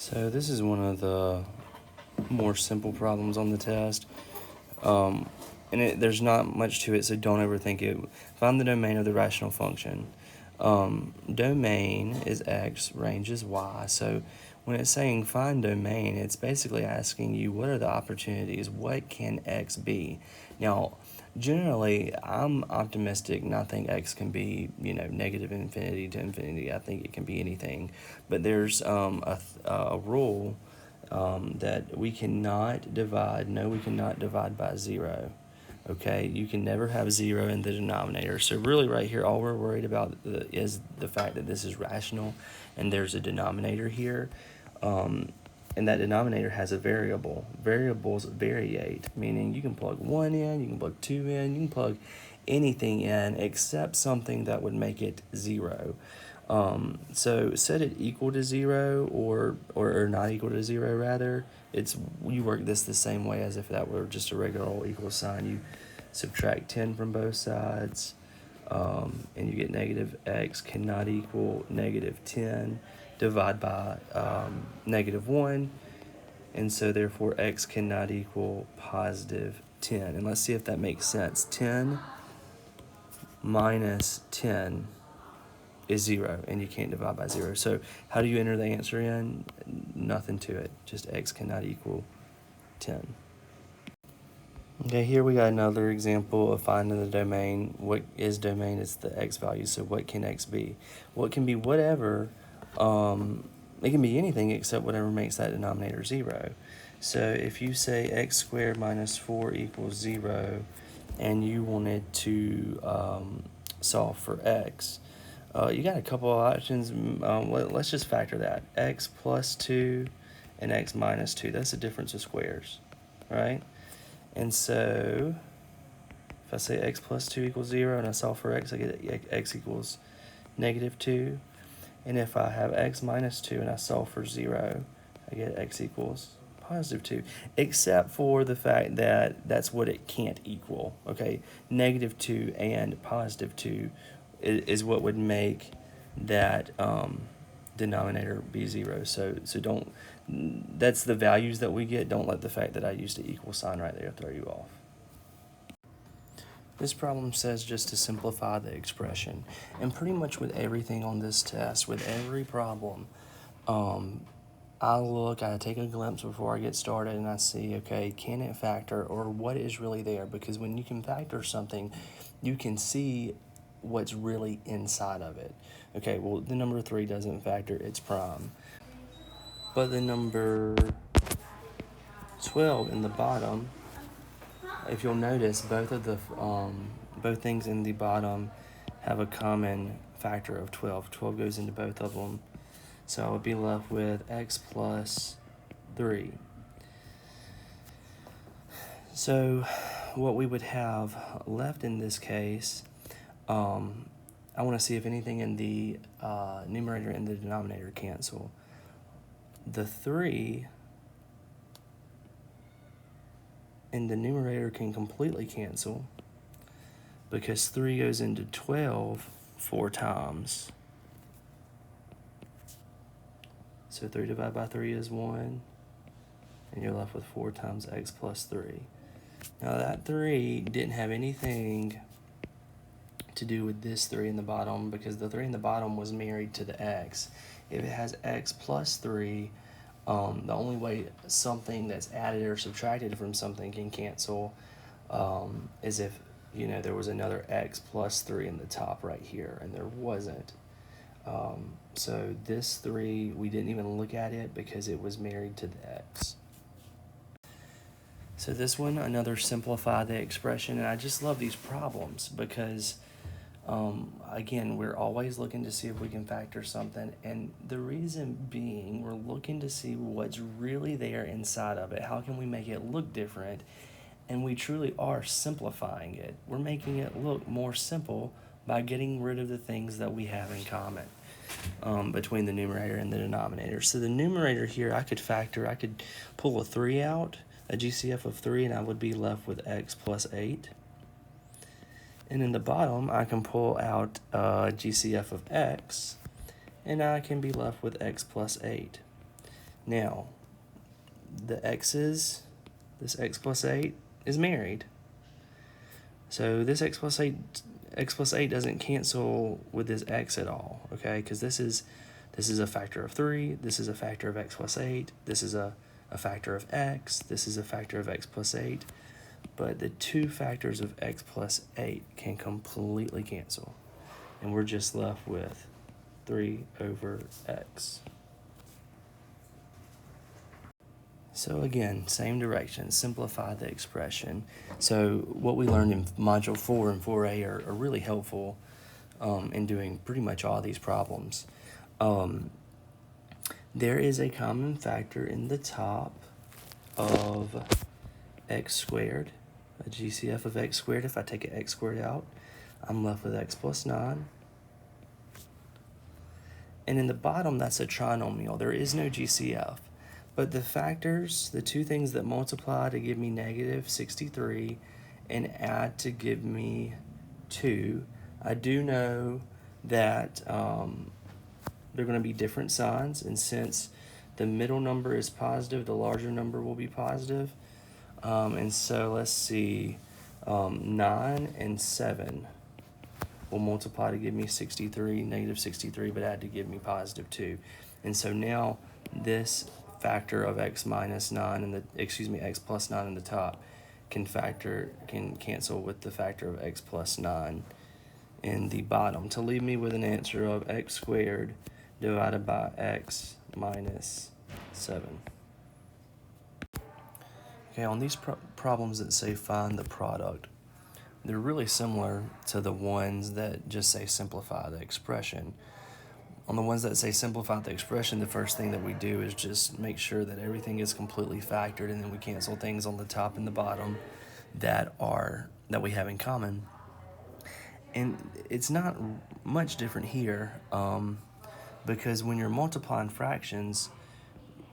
So this is one of the more simple problems on the test. There's not much to it, so don't overthink it. Find the domain of the rational function. Domain is x, range is y. So when it's saying find domain, it's basically asking you what are the opportunities, what can x be? Now, generally, I'm optimistic and I think x can be, negative infinity to infinity. I think it can be anything. But there's a rule that we cannot divide by 0. Okay, you can never have 0 in the denominator. So really right here, all we're worried about is the fact that this is rational and there's a denominator here. And that denominator has a variable. Variables variate, meaning you can plug 1 in, you can plug 2 in, you can plug anything in except something that would make it 0. So set it equal to 0 or not equal to 0 rather. You work this the same way as if that were just a regular old equal sign. You subtract 10 from both sides, and you get negative x cannot equal negative 10. Divide by negative 1, and so therefore x cannot equal positive 10. And let's see if that makes sense. 10 minus 10 is 0, and you can't divide by 0. So how do you enter the answer in? Nothing to it, just x cannot equal 10. Okay, here we got another example of finding the domain. What is domain? It's the x value, so what can x be? Well, it can be whatever. It can be anything except whatever makes that denominator 0. So if you say x squared minus 4 equals 0, and you wanted to solve for x, you got a couple of options. Let's just factor that. X plus 2 and x minus 2. That's the difference of squares, right? And so if I say x plus 2 equals 0 and I solve for x, I get x equals negative 2. And if I have x minus 2 and I solve for 0, I get x equals positive 2, except for the fact that that's what it can't equal, okay? Negative 2 and positive 2 is what would make that denominator be 0. So don't, that's the values that we get. Don't let the fact that I used the equal sign right there throw you off. This problem says just to simplify the expression. And pretty much with everything on this test, with every problem, I take a glimpse before I get started and I see, okay, can it factor or what is really there? Because when you can factor something, you can see what's really inside of it. Okay, well, the number 3 doesn't factor, it's prime. But the number 12 in the bottom, if you'll notice, both things in the bottom have a common factor of 12. 12 goes into both of them. So I would be left with x plus 3. So what we would have left in this case, I want to see if anything in the numerator and the denominator cancel. The 3 in the numerator can completely cancel because 3 goes into 12 4 times. So 3 divided by 3 is 1, and you're left with 4 times x plus 3. Now that 3 didn't have anything to do with this 3 in the bottom because the 3 in the bottom was married to the x. If it has x plus 3, the only way something that's added or subtracted from something can cancel is if there was another x plus 3 in the top right here, and there wasn't. So this 3, we didn't even look at it because it was married to the x. So this one, another simplify the expression, and I just love these problems because again, we're always looking to see if we can factor something, and the reason being we're looking to see what's really there inside of it. How can we make it look different? And we truly are simplifying it. We're making it look more simple by getting rid of the things that we have in common between the numerator and the denominator. So the numerator here, I could pull a 3 out, a GCF of 3, and I would be left with x plus 8. And in the bottom, I can pull out GCF of x, and I can be left with x plus 8. Now, this x plus 8 is married. So this x plus 8 doesn't cancel with this x at all, okay? Because this is a factor of 3, this is a factor of x plus 8, this is a factor of x, this is a factor of x plus 8, but the two factors of x plus 8 can completely cancel, and we're just left with 3 over x. So again, same direction, simplify the expression. So what we learned in Module 4 and 4A are really helpful in doing pretty much all these problems. There is a common factor in the top of x squared, a GCF of x squared. If I take an x squared out, I'm left with x plus 9. And in the bottom, that's a trinomial. There is no GCF. But the factors, the two things that multiply to give me negative 63 and add to give me 2, I do know that they're going to be different signs. And since the middle number is positive, the larger number will be positive. And so let's see, 9 and 7 will multiply to give me 63, negative 63, but add to give me positive 2. And so now this factor of x minus 9 and x plus 9 in the top can cancel with the factor of x plus 9 in the bottom to leave me with an answer of x squared divided by x minus 7. Okay, on these problems that say find the product, they're really similar to the ones that just say simplify the expression. On the ones that say simplify the expression, the first thing that we do is just make sure that everything is completely factored, and then we cancel things on the top and the bottom that we have in common. And it's not much different here, because when you're multiplying fractions,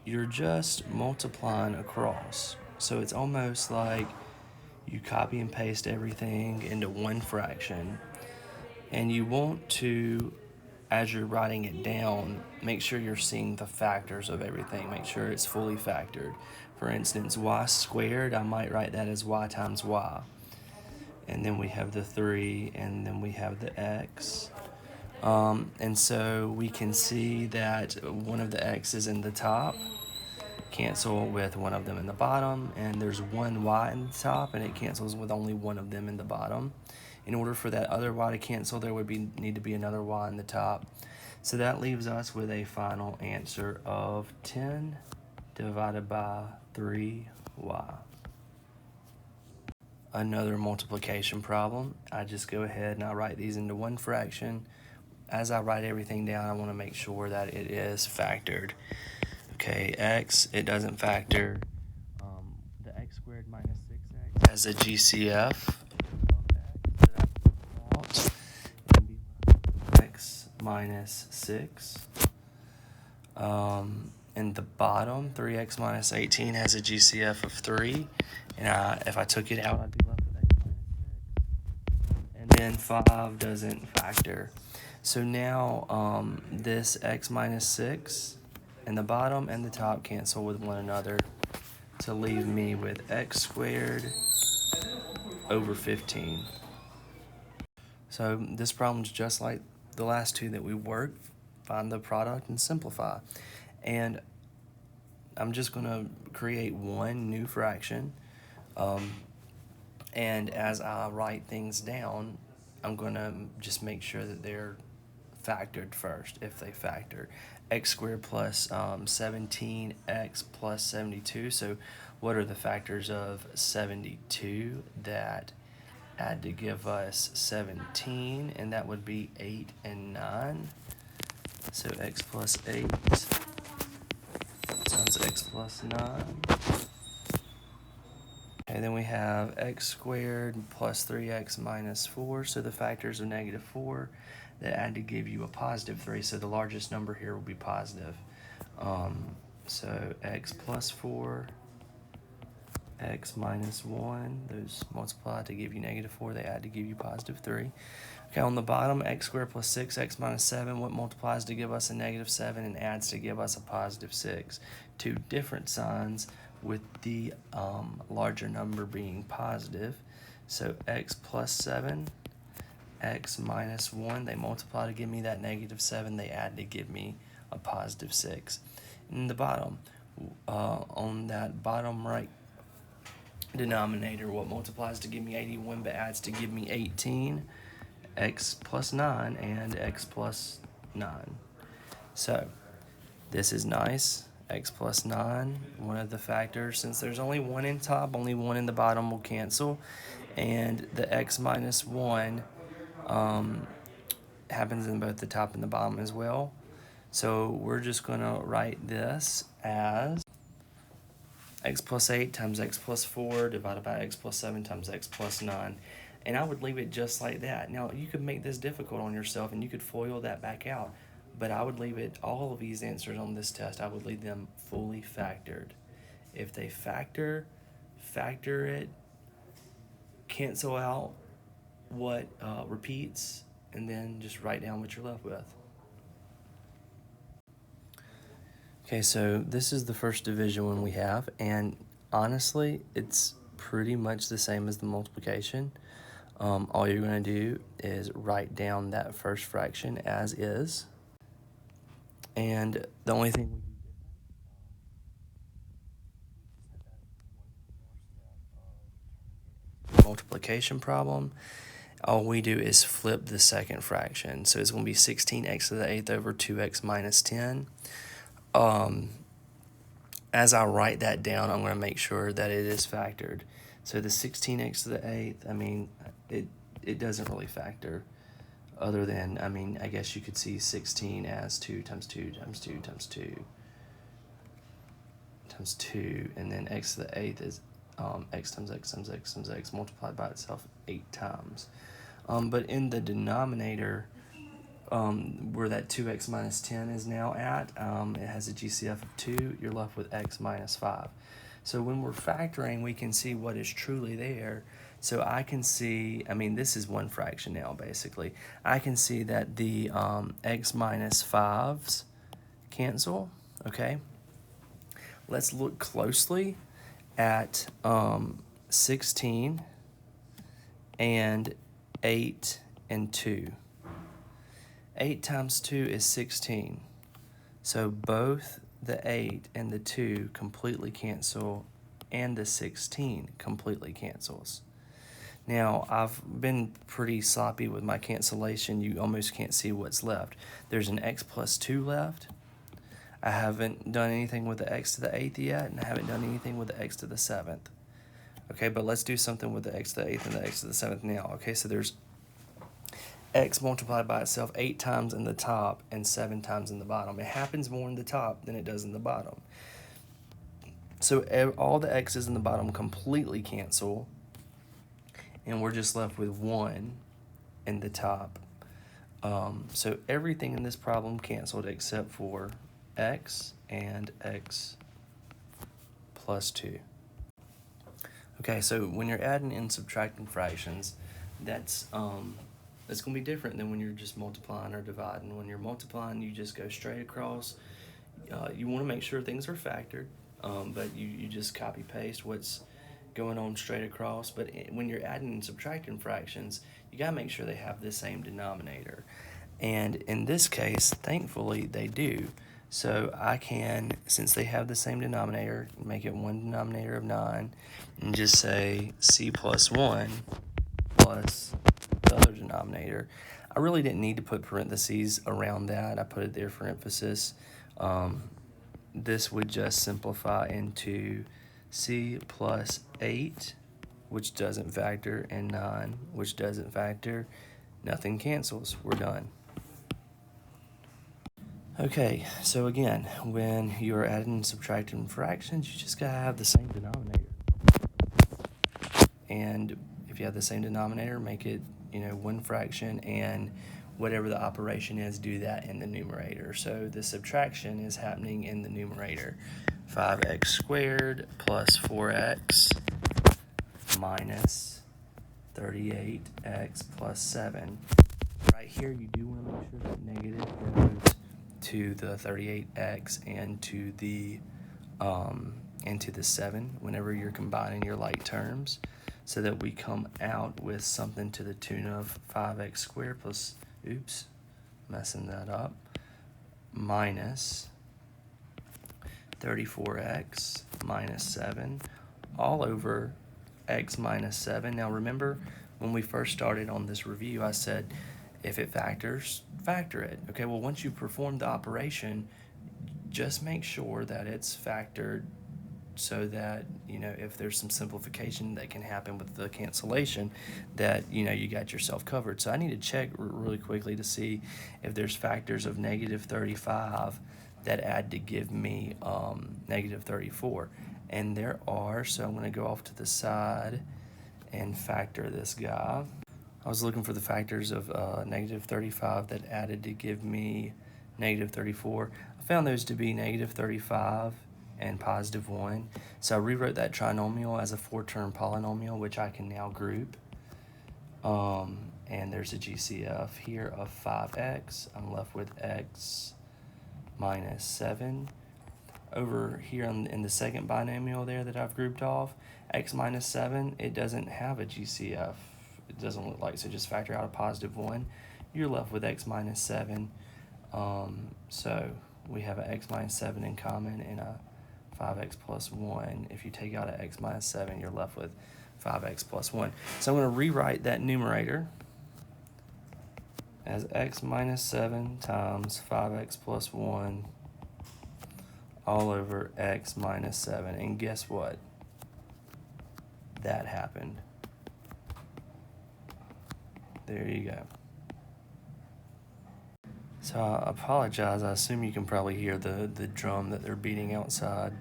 you're just multiplying across. So it's almost like you copy and paste everything into one fraction, and you want to, as you're writing it down, make sure you're seeing the factors of everything. Make sure it's fully factored. For instance, y squared, I might write that as y times y. And then we have the 3, and then we have the x. And so we can see that one of the x's in the top cancel with one of them in the bottom, and there's one y in the top, and it cancels with only one of them in the bottom. In order for that other y to cancel, there would need to be another y in the top. So that leaves us with a final answer of 10 divided by 3y. Another multiplication problem. I just go ahead and I write these into one fraction. As I write everything down, I want to make sure that it is factored. Okay, x, it doesn't factor. The x squared minus 6x has a GCF x minus 6. In the bottom, 3x minus 18 has a GCF of 3. And if I took it out, I'd be left with x minus 6. And then 5 doesn't factor. So now this x minus 6 and the bottom and the top cancel with one another to leave me with x squared over 15. So this problem's just like the last two that we worked. Find the product and simplify. And I'm just going to create one new fraction. And as I write things down, I'm going to just make sure that they're factored first, if they factor. X squared plus 17x plus 72. So what are the factors of 72 that add to give us 17? And that would be 8 and 9. So x plus 8 times x plus 9. And then we have x squared plus 3x minus 4. So the factors of negative 4 that add to give you a positive 3. So the largest number here will be positive. So x plus 4, x minus 1. Those multiply to give you negative 4. They add to give you positive 3. Okay, on the bottom, x squared plus 6x minus 7, what multiplies to give us a -7 and adds to give us a +6? Two different signs with the larger number being positive. So x plus 7, x minus 1, they multiply to give me that -7, they add to give me a +6. In the bottom, on that bottom right denominator, what multiplies to give me 81 but adds to give me 18? X plus 9 and x plus 9. So this is nice. X plus 9, one of the factors, since there's only one in top, only one in the bottom will cancel. And the x minus 1 happens in both the top and the bottom as well. So we're just going to write this as x plus 8 times x plus 4 divided by x plus 7 times x plus 9. And I would leave it just like that. Now, you could make this difficult on yourself and you could FOIL that back out. But I would leave it, all of these answers on this test, I would leave them fully factored. If they factor it, cancel out what repeats, and then just write down what you're left with. Okay, so this is the first division one we have, and honestly, it's pretty much the same as the multiplication. All you're going to do is write down that first fraction as is, and the only thing we do multiplication problem, all we do is flip the second fraction. So it's going to be 16x to the 8th over 2x minus 10. As I write that down, I'm going to make sure that it is factored. So the 16x to the 8th, I mean, it doesn't really factor, other than, I mean, I guess you could see 16 as 2 times 2 times 2 times 2 times 2, and then x to the 8th is x times x times x times x multiplied by itself 8 times. But in the denominator, where that 2x minus 10 is now at, it has a GCF of 2, you're left with x minus 5. So when we're factoring, we can see what is truly there. So I can see, I mean, this is one fraction now, basically. I can see that the x minus 5s cancel, okay? Let's look closely at 16 and 8 and 2. 8 times 2 is 16. So both the 8 and the 2 completely cancel, and the 16 completely cancels. Now, I've been pretty sloppy with my cancellation. You almost can't see what's left. There's an x plus 2 left. I haven't done anything with the x to the 8th yet, and I haven't done anything with the x to the 7th. Okay, but let's do something with the x to the 8th and the x to the 7th now. Okay, so there's x multiplied by itself 8 times in the top and 7 times in the bottom. It happens more in the top than it does in the bottom. So all the x's in the bottom completely cancel, and we're just left with 1 in the top. So everything in this problem canceled except for x and x plus 2. Okay, so when you're adding and subtracting fractions, that's going to be different than when you're just multiplying or dividing. When you're multiplying, you just go straight across. You want to make sure things are factored, but you just copy paste what's going on straight across. But when you're adding and subtracting fractions, you got to make sure they have the same denominator. And in this case, thankfully, they do. So I can, since they have the same denominator, make it one denominator of 9, and just say c plus 1 plus the other denominator. I really didn't need to put parentheses around that. I put it there for emphasis. This would just simplify into c plus 8, which doesn't factor, and 9, which doesn't factor. Nothing cancels. We're done. Okay, so again, when you're adding and subtracting fractions, you just gotta have the same denominator. And if you have the same denominator, make it, one fraction, and whatever the operation is, do that in the numerator. So the subtraction is happening in the numerator. 5x squared plus 4x minus 38x plus 7 here you do want to make sure that negative goes to the 38x and to the 7 whenever you're combining your like terms, so that we come out with something to the tune of 5x squared plus, oops, messing that up, minus 34x minus 7 all over x minus 7. Now remember, when we first started on this review, I said if it factors, factor it. Okay, well, once you perform the operation, just make sure that it's factored, so that, you know, if there's some simplification that can happen with the cancellation, that, you know, you got yourself covered. So I need to check really quickly to see if there's factors of negative 35 that add to give me negative 34. And there are, so I'm going to go off to the side and factor this guy. I was looking for the factors of negative 35 that added to give me negative 34. I found those to be negative 35 and positive 1. So I rewrote that trinomial as a 4-term polynomial, which I can now group. And there's a GCF here of 5x. I'm left with x minus 7. Over here in the second binomial there that I've grouped off, x minus 7, it doesn't have a GCF. It doesn't look like, so just factor out a positive 1. You're left with x minus 7. So we have an x minus 7 in common and a 5x plus 1. If you take out an x minus 7, you're left with 5x plus 1. So I'm going to rewrite that numerator as x minus 7 times 5x plus 1 all over x minus 7. And guess what? That happened. There you go. So I apologize. I assume you can probably hear the drum that they're beating outside.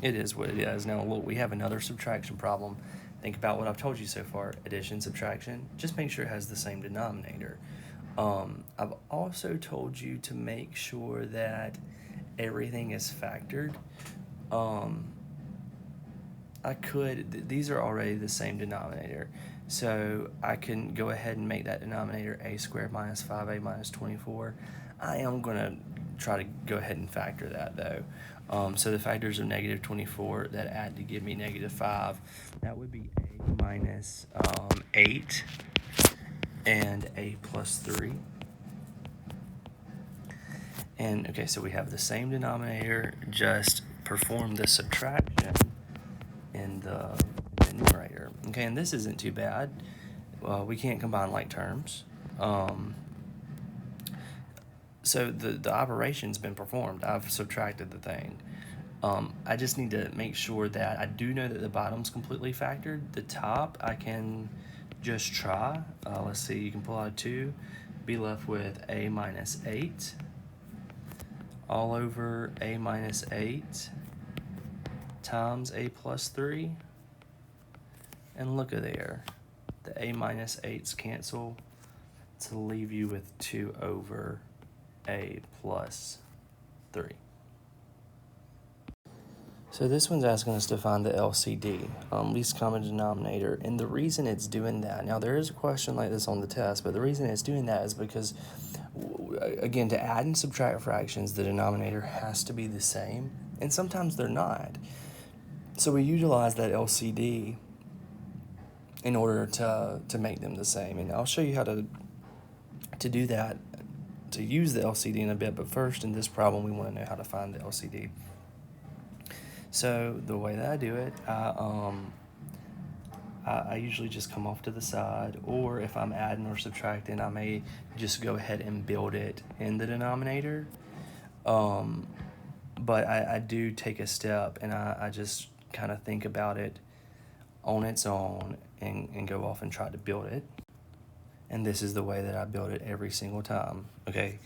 It is what it is. Now look, we have another subtraction problem. Think about what I've told you so far. Addition, subtraction. Just make sure it has the same denominator. I've also told you to make sure that everything is factored. These are already the same denominator. So I can go ahead and make that denominator a squared minus 5a minus 24. I am going to try to go ahead and factor that though. So the factors of negative 24 that add to give me negative 5, that would be a minus 8 and a plus 3. And okay, so we have the same denominator, just perform the subtraction in the numerator. Okay, and this isn't too bad. Well, we can't combine like terms. So the operation's been performed. I've subtracted the thing. I just need to make sure that I do know that the bottom's completely factored. The top, I can just try. Let's see, you can pull out 2, be left with a minus 8 all over a minus 8 times a plus 3. And look at there, the a minus 8's cancel to leave you with 2 over a plus 3. So this one's asking us to find the LCD, least common denominator, and the reason it's doing that, now there is a question like this on the test, but the reason it's doing that is because, again, to add and subtract fractions, the denominator has to be the same, and sometimes they're not. So we utilize that LCD in order to make them the same, and I'll show you how to do that, to use the LCD in a bit, but first in this problem we want to know how to find the LCD. So the way that I do it, I usually just come off to the side, or if I'm adding or subtracting, I may just go ahead and build it in the denominator. But I do take a step, and I just kind of think about it on its own and go off and try to build it. And this is the way that I build it every single time, okay?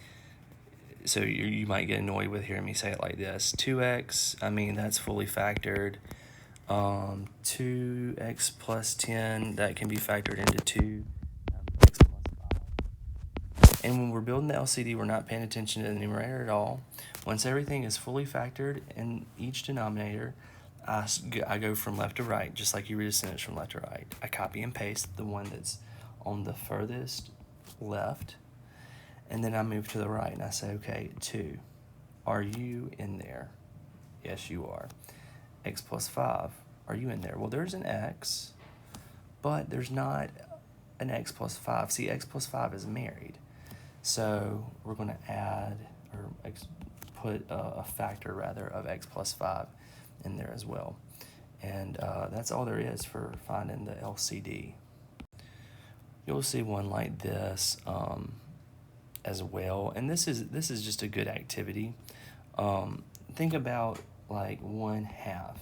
So you might get annoyed with hearing me say it like this. 2x, I mean, that's fully factored. 2x plus 10, that can be factored into 2 x plus 5. And when we're building the LCD, we're not paying attention to the numerator at all. Once everything is fully factored in each denominator, I go from left to right, just like you read a sentence from left to right. I copy and paste the one that's on the furthest left, And then I move to the right and I say, okay, 2. Are you in there? Yes, you are. X plus 5. Are you in there? Well, there's an x, but there's not an x plus 5. See, x plus 5 is married. So we're going to add, or put a factor, rather, of x plus 5 in there as well. And that's all there is for finding the LCD. You'll see one like this as well. And this is just a good activity. Think about like 1/2.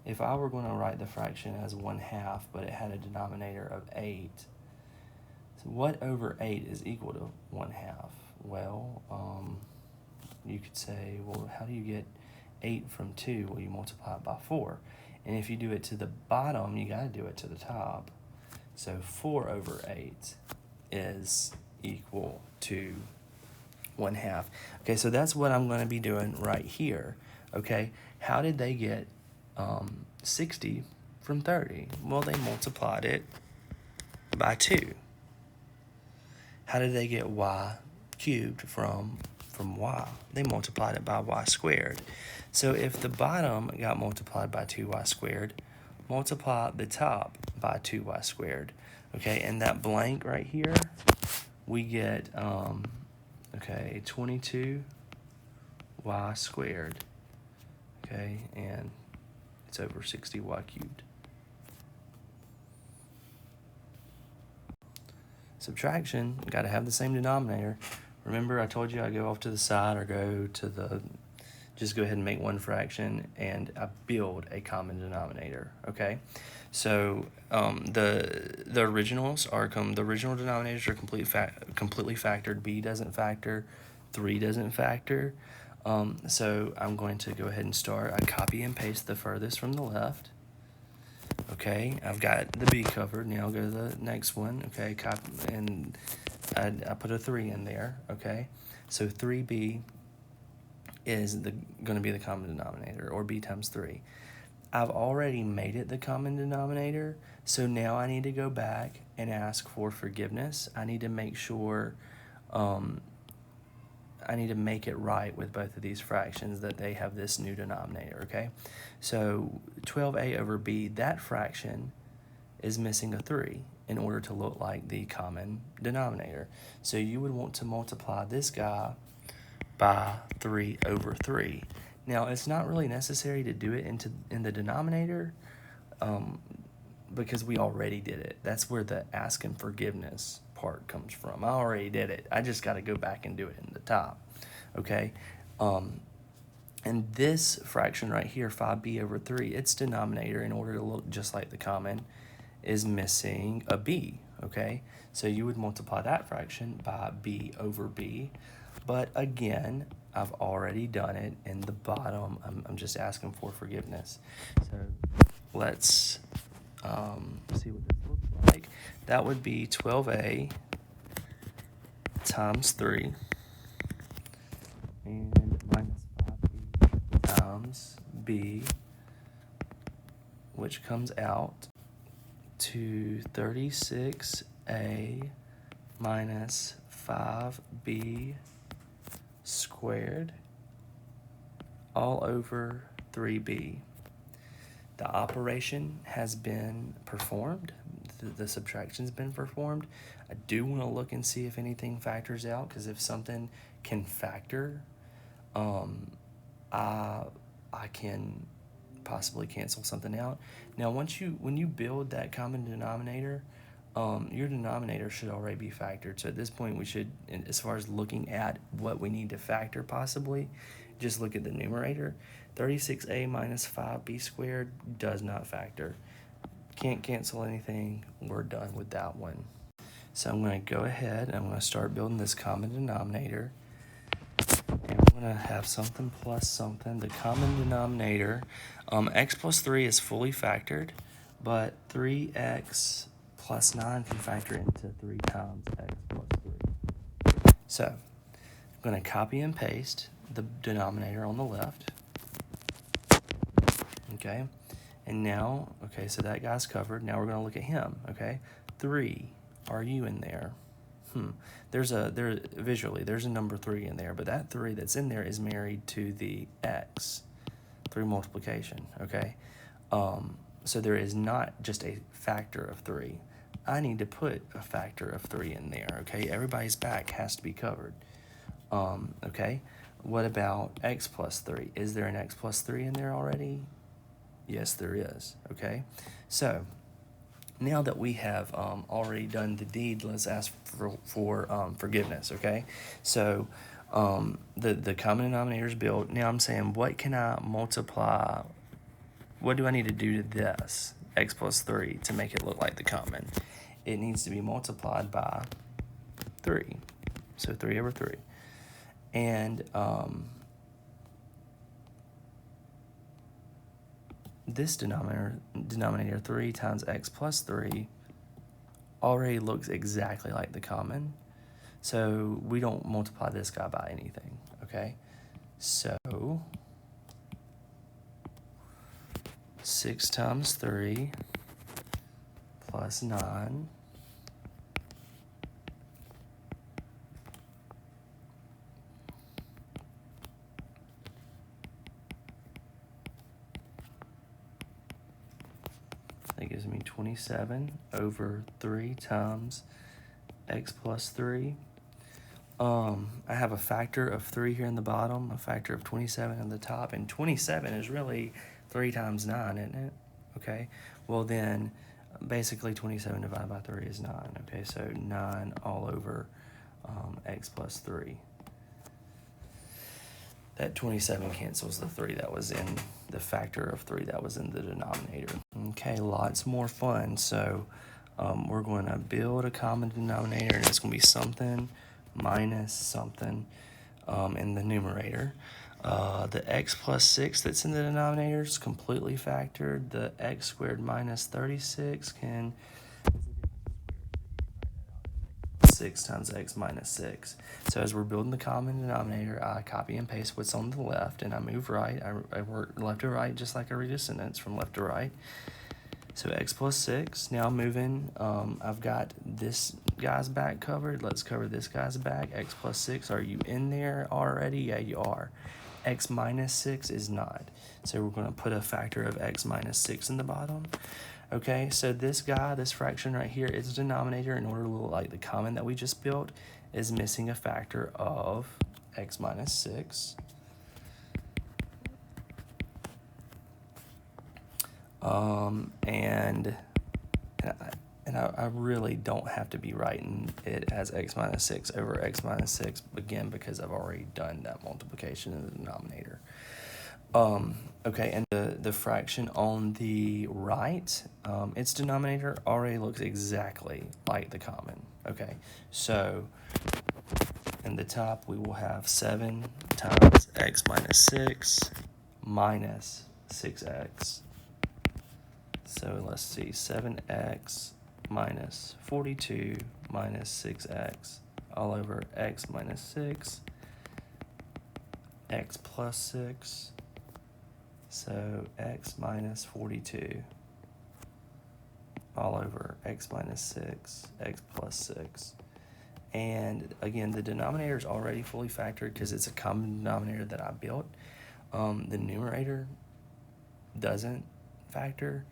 If I were going to write the fraction as 1/2, but it had a denominator of 8, so what over 8 is equal to 1/2? Well, you could say, well, how do you get 8 from 2? Well, you multiply it by 4. And if you do it to the bottom, you got to do it to the top. So 4 over 8 is equal to 1/2. Okay, so that's what I'm going to be doing right here. Okay, how did they get 60 from 30? Well, they multiplied it by 2. How did they get y cubed from y? They multiplied it by y squared. So if the bottom got multiplied by 2y squared, multiply the top by 2y squared. Okay, and that blank right here, we get, 22y squared. Okay, and it's over 60y cubed. Subtraction, got to have the same denominator. Remember, I told you I go off to the side or go to the, just go ahead and make one fraction, and I build a common denominator, okay? So the originals are, the original denominators are completely factored. B doesn't factor, 3 doesn't factor. So I'm going to go ahead and start. I copy and paste the furthest from the left. Okay, I've got the B covered. Now I'll go to the next one. Okay, copy, and I put a 3 in there. Okay, so 3B is going to be the common denominator, or B times 3. I've already made it the common denominator, so now I need to go back and ask for forgiveness. I need to make sure, I need to make it right with both of these fractions that they have this new denominator, okay? So 12a over b, that fraction is missing a 3 in order to look like the common denominator. So you would want to multiply this guy by 3 over 3. Now, it's not really necessary to do it in the denominator because we already did it. That's where the asking forgiveness part comes from. I already did it. I just got to go back and do it in the top, okay? And this fraction right here, 5b over 3, its denominator, in order to look just like the common, is missing a b, okay? So you would multiply that fraction by b over b. But again, I've already done it in the bottom. I'm just asking for forgiveness. So let's see what this looks like. That would be 12a times 3 and minus 5b times b, which comes out to 36a minus 5b squared all over 3b. The operation has been performed. The subtraction's been performed. I do want to look and see if anything factors out, because if something can factor, I can possibly cancel something out. Now, when you build that common denominator, your denominator should already be factored. So at this point, we should, as far as looking at what we need to factor possibly, just look at the numerator. 36a minus 5b squared does not factor. Can't cancel anything. We're done with that one. So I'm going to go ahead and I'm going to start building this common denominator. And I'm going to have something plus something. The common denominator, x plus 3 is fully factored, but 3x plus 9 can factor into 3 times x plus 3. So I'm going to copy and paste the denominator on the left. Okay, and now, okay, so that guy's covered. Now we're going to look at him, okay? 3, are you in there? there's a number 3 in there, but that 3 that's in there is married to the x through multiplication, okay? So there is not just a factor of 3. I need to put a factor of 3 in there, okay? Everybody's back has to be covered. Okay, what about x plus 3? Is there an x plus 3 in there already? Yes, there is, okay? So now that we have already done the deed, let's ask for forgiveness, okay? So the common denominator is built. Now I'm saying, what can I multiply? What do I need to do to this, x plus 3, to make it look like the common? It needs to be multiplied by 3. So 3 over 3. And this denominator 3 times x plus 3 already looks exactly like the common. So we don't multiply this guy by anything, okay? So 6 times 3 plus 9 that gives me 27 over 3 times x plus 3. I have a factor of 3 here in the bottom, a factor of 27 on the top, and 27 is really 3 times 9, isn't it? Okay, well then, basically 27 divided by 3 is 9, okay? So 9 all over x plus 3. That 27 cancels the 3 that was in the factor of 3 that was in the denominator. Okay, lots more fun. So we're going to build a common denominator, and it's going to be something minus something in the numerator. The x plus 6 that's in the denominator is completely factored. The x squared minus 36 can 6 times x minus 6. So as we're building the common denominator, I copy and paste what's on the left, and I move right. I work left to right just like I read a sentence from left to right. So x plus 6. Now I'm moving. I've got this guy's back covered. Let's cover this guy's back. X plus 6. Are you in there already? Yeah, you are. X minus 6 is not. So we're going to put a factor of x minus 6 in the bottom. Okay, so this guy, this fraction right here, its denominator, in order to look like the common that we just built, is missing a factor of x minus 6. And I really don't have to be writing it as x minus 6 over x minus 6, again, because I've already done that multiplication in the denominator. Okay, and the fraction on the right, its denominator already looks exactly like the common. Okay, so in the top we will have 7 times x minus 6 minus 6x. So let's see, 7x minus 42 minus 6x all over x minus 6, x plus 6. So x minus 42 all over x minus 6, x plus 6. And again, the denominator is already fully factored because it's a common denominator that I built. The numerator doesn't factor.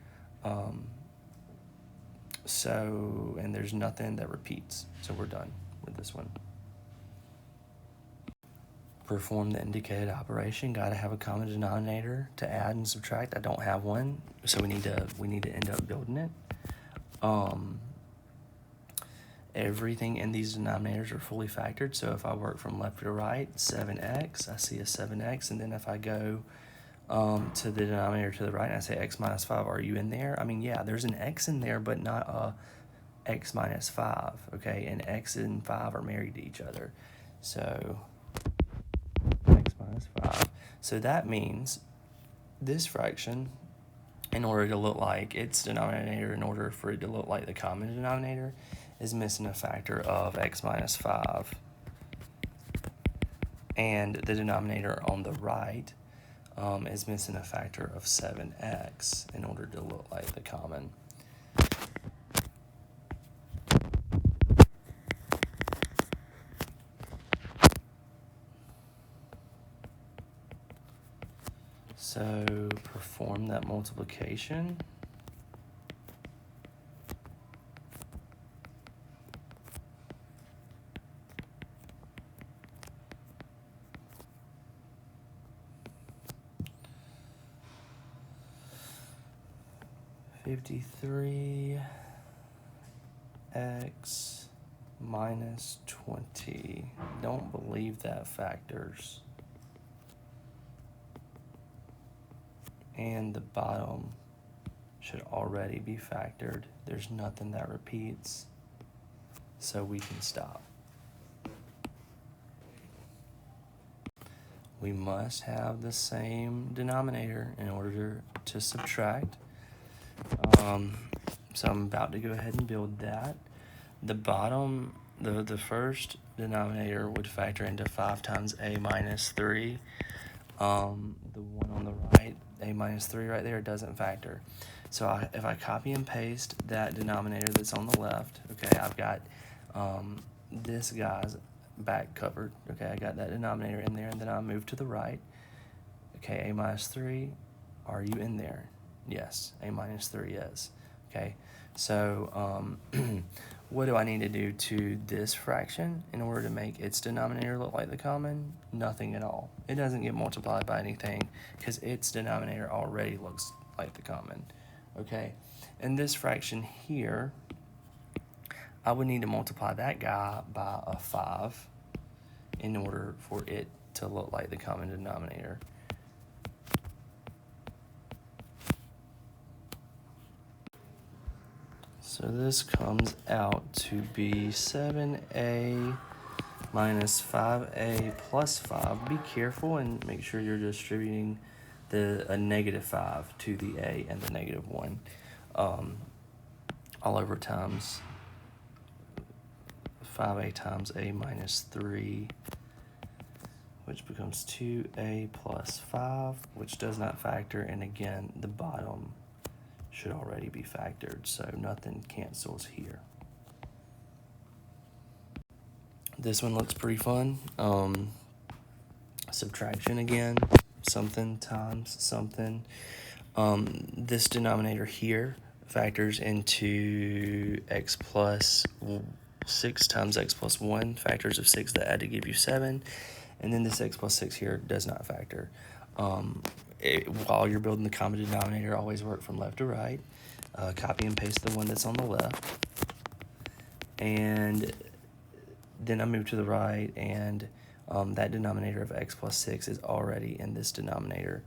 And there's nothing that repeats. So we're done with this one. Perform the indicated operation. Got to have a common denominator to add and subtract. I don't have one, so we need to end up building it. Everything in these denominators are fully factored. So if I work from left to right, 7x, I see a 7x, and then if I go to the denominator to the right and I say x minus 5, are you in there? I mean, yeah, there's an x in there, but not a x minus 5. Okay, and x and 5 are married to each other. So x minus 5. So that means this fraction, in order to look like its denominator, in order for it to look like the common denominator, is missing a factor of x minus 5. And the denominator on the right is missing a factor of 7x in order to look like the common. So perform that multiplication. $53 x minus 20. Don't believe that factors. And the bottom should already be factored. There's nothing that repeats, so we can stop. We must have the same denominator in order to subtract. So I'm about to go ahead and build that. The bottom, the first denominator would factor into 5 times a minus 3. The one on the right, a minus 3 right there, doesn't factor. So if I copy and paste that denominator that's on the left, okay, I've got this guy's back covered. Okay, I got that denominator in there, and then I move to the right. Okay, a minus 3, are you in there? Yes, a minus 3 is. Okay, so what do I need to do to this fraction in order to make its denominator look like the common? Nothing at all. It doesn't get multiplied by anything because its denominator already looks like the common. Okay, and this fraction here, I would need to multiply that guy by a 5 in order for it to look like the common denominator. So this comes out to be 7a minus 5a plus 5. Be careful and make sure you're distributing a negative 5 to the a and the negative 1 all over times 5a times a minus 3, which becomes 2a plus 5, which does not factor, and again, the bottom should already be factored, so nothing cancels here. This one looks pretty fun. Subtraction again, something times something. This denominator here factors into x plus 6 times x plus 1, factors of 6 that add to give you 7, and then this x plus 6 here does not factor. While you're building the common denominator, always work from left to right. Copy and paste the one that's on the left. And then I move to the right, and that denominator of x plus 6 is already in this denominator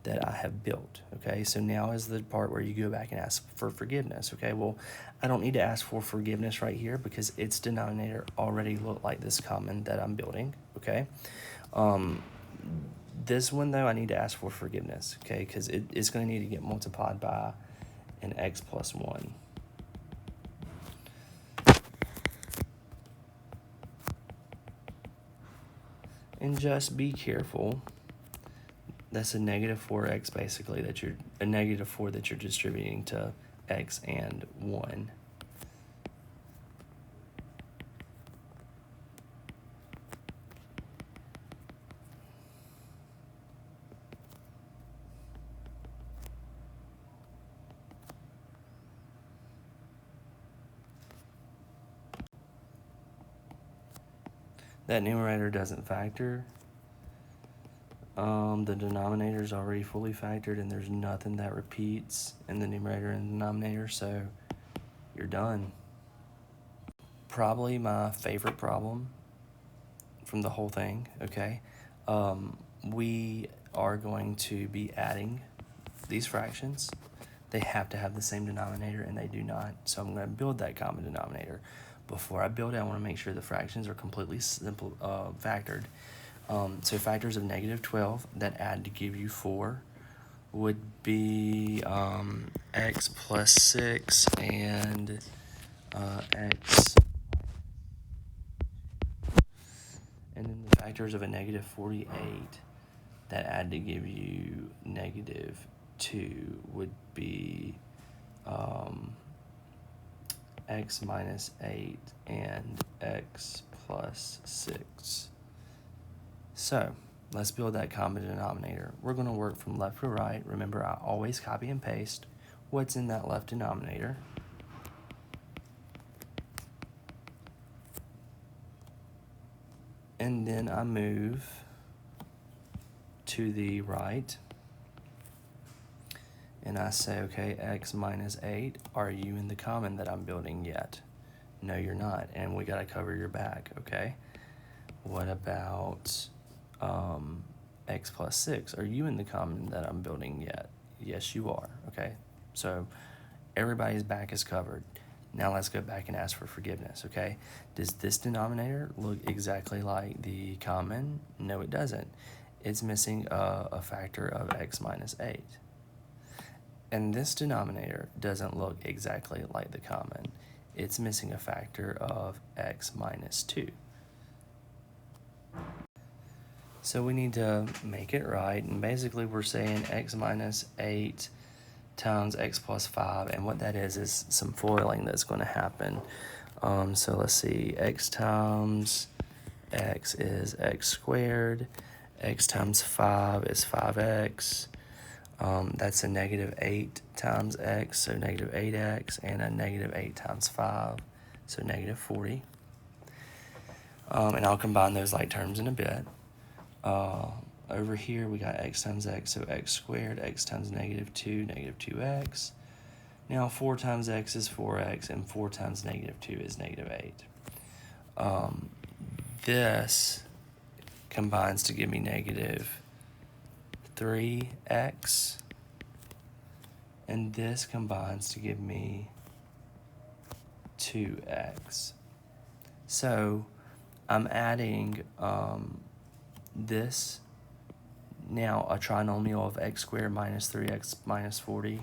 that I have built. Okay, so now is the part where you go back and ask for forgiveness. Okay, well, I don't need to ask for forgiveness right here because its denominator already looked like this common that I'm building. Okay, this one, though, I need to ask for forgiveness, okay, because it's going to need to get multiplied by an x plus 1. And just be careful. That's a negative 4x, basically, a negative 4 that you're distributing to x and 1. That numerator doesn't factor. The denominator is already fully factored, and there's nothing that repeats in the numerator and denominator, so you're done. Probably my favorite problem from the whole thing, okay? We are going to be adding these fractions. They have to have the same denominator, and they do not, so I'm going to build that common denominator. Before I build it, I want to make sure the fractions are completely simple, factored. So factors of negative 12 that add to give you 4 would be x plus 6 and x. And then the factors of a negative 48 that add to give you negative 2 would be x minus 8 and x plus 6. So let's build that common denominator. We're going to work from left to right. Remember, I always copy and paste what's in that left denominator. And then I move to the right. And I say, okay, x minus 8, are you in the common that I'm building yet? No, you're not, and we gotta cover your back, okay? What about x plus 6? Are you in the common that I'm building yet? Yes, you are, okay? So everybody's back is covered. Now let's go back and ask for forgiveness, okay? Does this denominator look exactly like the common? No, it doesn't. It's missing a factor of x minus 8. And this denominator doesn't look exactly like the common. It's missing a factor of x minus 2. So we need to make it right, and basically we're saying x minus 8 times x plus 5, and what that is some foiling that's going to happen. So let's see, x times x is x squared, x times 5 is 5x. That's a negative 8 times x, so negative 8x, and a negative 8 times 5, so negative 40. And I'll combine those like terms in a bit. Over here we got x times x, so x squared, x times negative 2, negative 2x. Now 4 times x is 4x, and 4 times negative 2 is negative 8. This combines to give me negative 3x, and this combines to give me 2x. So I'm adding this, now a trinomial of x squared minus 3x minus 40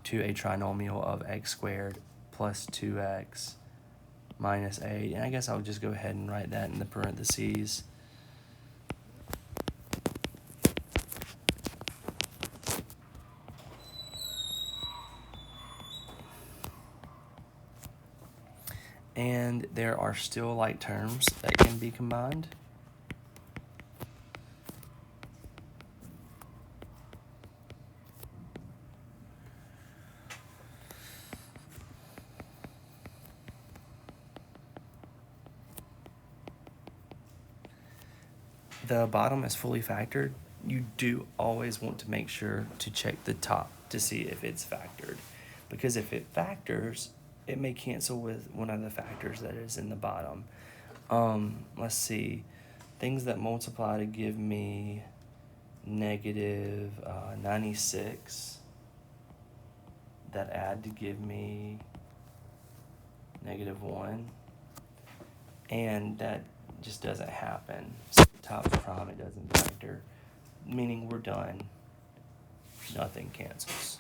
to a trinomial of x squared plus 2x minus 8. And I guess I'll just go ahead and write that in the parentheses. And there are still like terms that can be combined. The bottom is fully factored. You do always want to make sure to check the top to see if it's factored, because if it factors, it may cancel with one of the factors that is in the bottom. Let's see, things that multiply to give me negative 96, that add to give me negative 1, and that just doesn't happen. So top prime, it doesn't factor, meaning we're done. Nothing cancels.